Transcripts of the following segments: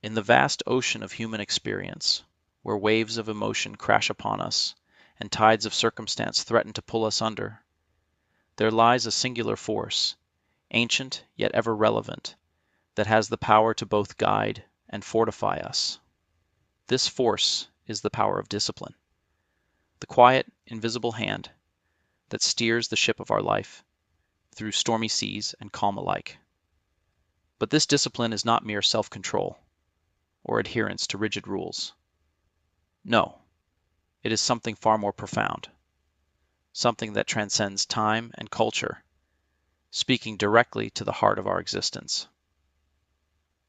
In the vast ocean of human experience, where waves of emotion crash upon us, and tides of circumstance threaten to pull us under, there lies a singular force, ancient yet ever relevant, that has the power to both guide and fortify us. This force is the power of discipline, the quiet, invisible hand that steers the ship of our life through stormy seas and calm alike. But this discipline is not mere self-control or adherence to rigid rules. No, it is something far more profound, something that transcends time and culture, speaking directly to the heart of our existence.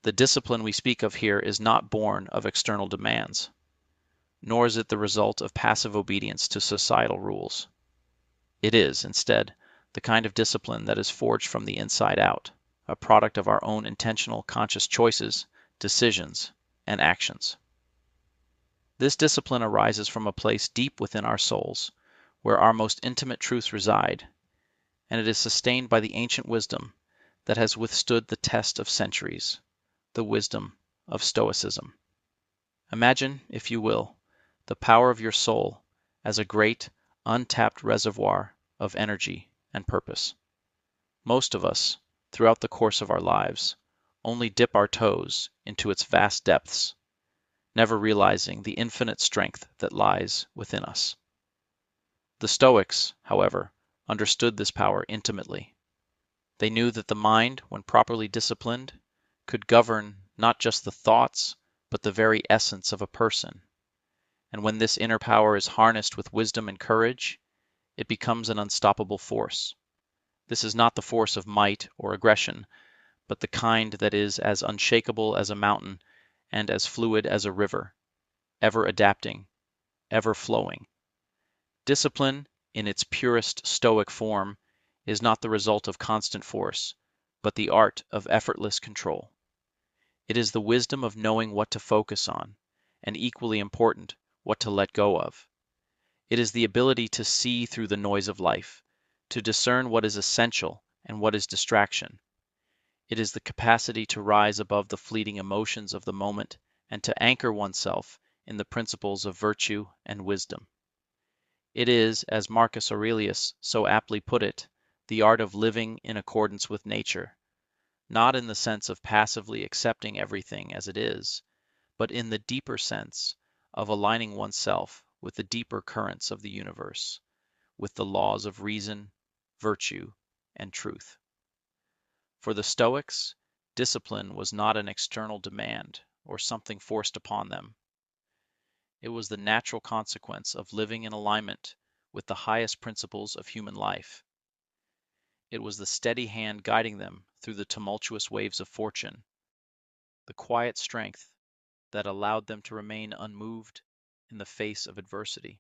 The discipline we speak of here is not born of external demands, nor is it the result of passive obedience to societal rules. It is, instead, the kind of discipline that is forged from the inside out, a product of our own intentional, conscious choices, decisions, and actions. This discipline arises from a place deep within our souls, where our most intimate truths reside, and it is sustained by the ancient wisdom that has withstood the test of centuries, the wisdom of Stoicism. Imagine, if you will, the power of your soul as a great, untapped reservoir of energy and purpose. Most of us, throughout the course of our lives, only dip our toes into its vast depths, never realizing the infinite strength that lies within us. The Stoics, however, understood this power intimately. They knew that the mind, when properly disciplined, could govern not just the thoughts, but the very essence of a person. And when this inner power is harnessed with wisdom and courage, it becomes an unstoppable force. This is not the force of might or aggression, but the kind that is as unshakable as a mountain and as fluid as a river, ever adapting, ever flowing. Discipline, in its purest Stoic form, is not the result of constant force, but the art of effortless control. It is the wisdom of knowing what to focus on, and equally important, what to let go of. It is the ability to see through the noise of life, to discern what is essential and what is distraction. It is the capacity to rise above the fleeting emotions of the moment and to anchor oneself in the principles of virtue and wisdom. It is, as Marcus Aurelius so aptly put it, the art of living in accordance with nature, not in the sense of passively accepting everything as it is, but in the deeper sense of aligning oneself with the deeper currents of the universe, with the laws of reason, virtue, and truth. For the Stoics, discipline was not an external demand or something forced upon them. It was the natural consequence of living in alignment with the highest principles of human life. It was the steady hand guiding them through the tumultuous waves of fortune, the quiet strength that allowed them to remain unmoved in the face of adversity.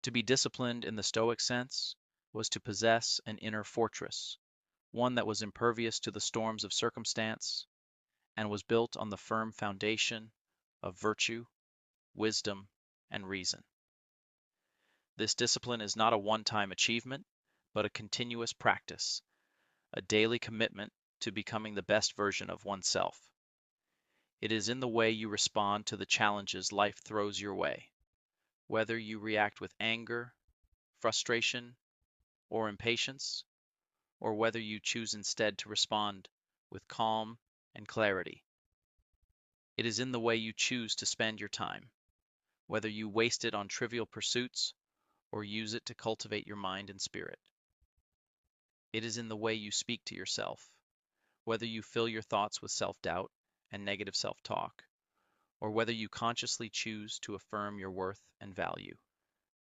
To be disciplined in the Stoic sense was to possess an inner fortress, one that was impervious to the storms of circumstance and was built on the firm foundation of virtue, wisdom, and reason. This discipline is not a one-time achievement, but a continuous practice, a daily commitment to becoming the best version of oneself. It is in the way you respond to the challenges life throws your way, whether you react with anger, frustration, or impatience, or whether you choose instead to respond with calm and clarity. It is in the way you choose to spend your time, whether you waste it on trivial pursuits or use it to cultivate your mind and spirit. It is in the way you speak to yourself, whether you fill your thoughts with self-doubt and negative self-talk, or whether you consciously choose to affirm your worth and value,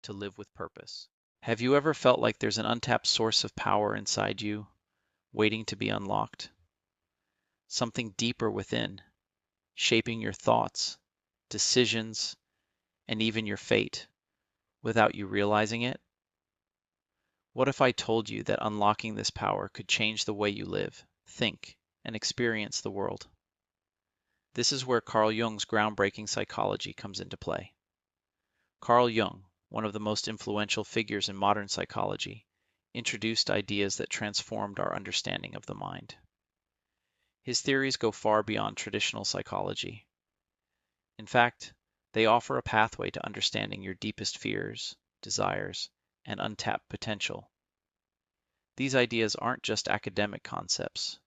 to live with purpose. Have you ever felt like there's an untapped source of power inside you, waiting to be unlocked? Something deeper within, shaping your thoughts, decisions, and even your fate, without you realizing it? What if I told you that unlocking this power could change the way you live, think, and experience the world? This is where Carl Jung's groundbreaking psychology comes into play. Carl Jung, one of the most influential figures in modern psychology, introduced ideas that transformed our understanding of the mind. His theories go far beyond traditional psychology. In fact, they offer a pathway to understanding your deepest fears, desires, and untapped potential. These ideas aren't just academic concepts.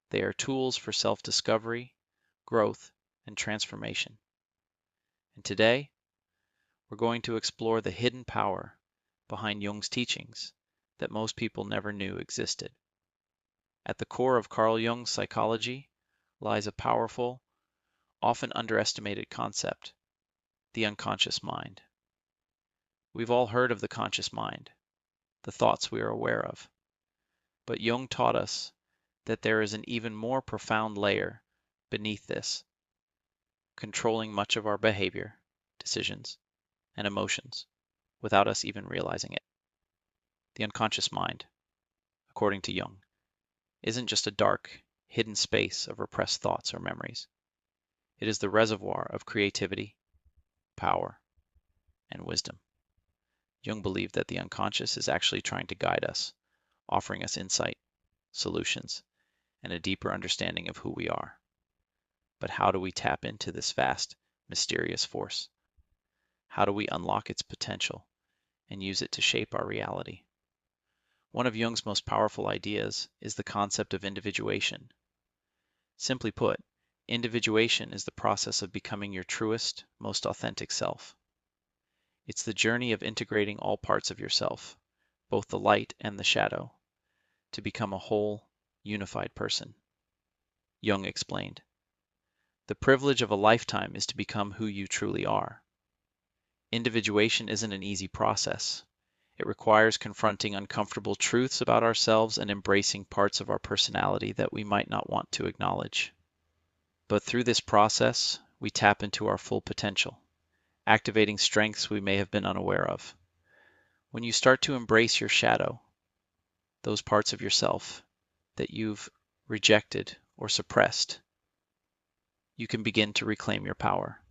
They are tools for self-discovery, growth, and transformation. And today, we're going to explore the hidden power behind Jung's teachings that most people never knew existed. At the core of Carl Jung's psychology lies a powerful, often underestimated concept, the unconscious mind. We've all heard of the conscious mind, the thoughts we are aware of. But Jung taught us that there is an even more profound layer beneath this, controlling much of our behavior, decisions, and emotions without us even realizing it. The unconscious mind, according to Jung, isn't just a dark, hidden space of repressed thoughts or memories. It is the reservoir of creativity, power, and wisdom. Jung believed that the unconscious is actually trying to guide us, offering us insight, solutions, and a deeper understanding of who we are. But how do we tap into this vast, mysterious force? How do we unlock its potential and use it to shape our reality? One of Jung's most powerful ideas is the concept of individuation. Simply put, individuation is the process of becoming your truest, most authentic self. It's the journey of integrating all parts of yourself, both the light and the shadow, to become a whole, unified person. Jung explained, "The privilege of a lifetime is to become who you truly are." Individuation isn't an easy process. It requires confronting uncomfortable truths about ourselves and embracing parts of our personality that we might not want to acknowledge. But through this process, we tap into our full potential, activating strengths we may have been unaware of. When you start to embrace your shadow, those parts of yourself that you've rejected or suppressed, you can begin to reclaim your power.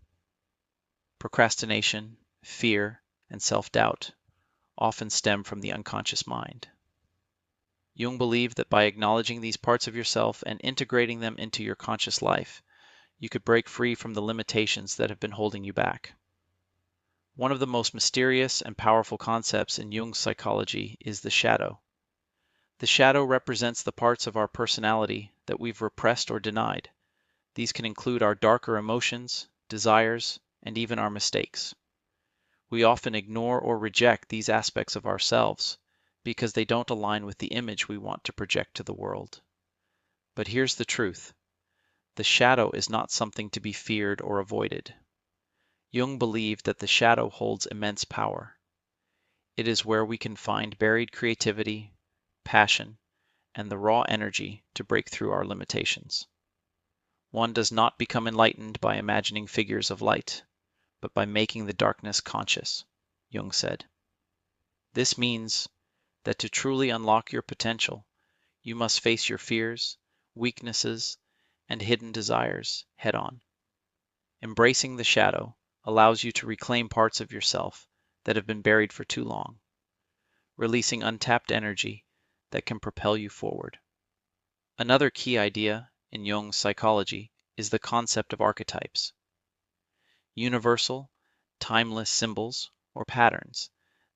Procrastination, fear, and self-doubt often stem from the unconscious mind. Jung believed that by acknowledging these parts of yourself and integrating them into your conscious life, you could break free from the limitations that have been holding you back. One of the most mysterious and powerful concepts in Jung's psychology is the shadow. The shadow represents the parts of our personality that we've repressed or denied. These can include our darker emotions, desires, and even our mistakes. We often ignore or reject these aspects of ourselves because they don't align with the image we want to project to the world. But here's the truth. The shadow is not something to be feared or avoided. Jung believed that the shadow holds immense power. It is where we can find buried creativity, passion, and the raw energy to break through our limitations. One does not become enlightened by imagining figures of light, but by making the darkness conscious, Jung said. This means that to truly unlock your potential, you must face your fears, weaknesses, and hidden desires head on. Embracing the shadow allows you to reclaim parts of yourself that have been buried for too long, releasing untapped energy that can propel you forward. Another key idea in Jung's psychology is the concept of archetypes. Universal, timeless symbols or patterns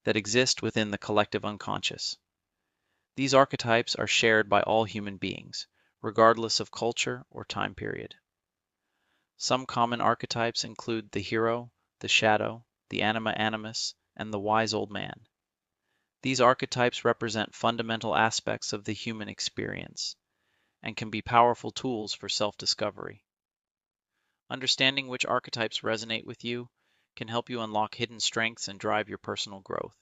that exist within the collective unconscious. These archetypes are shared by all human beings, regardless of culture or time period. Some common archetypes include the hero, the shadow, the anima animus, and the wise old man. These archetypes represent fundamental aspects of the human experience and can be powerful tools for self-discovery. Understanding which archetypes resonate with you can help you unlock hidden strengths and drive your personal growth.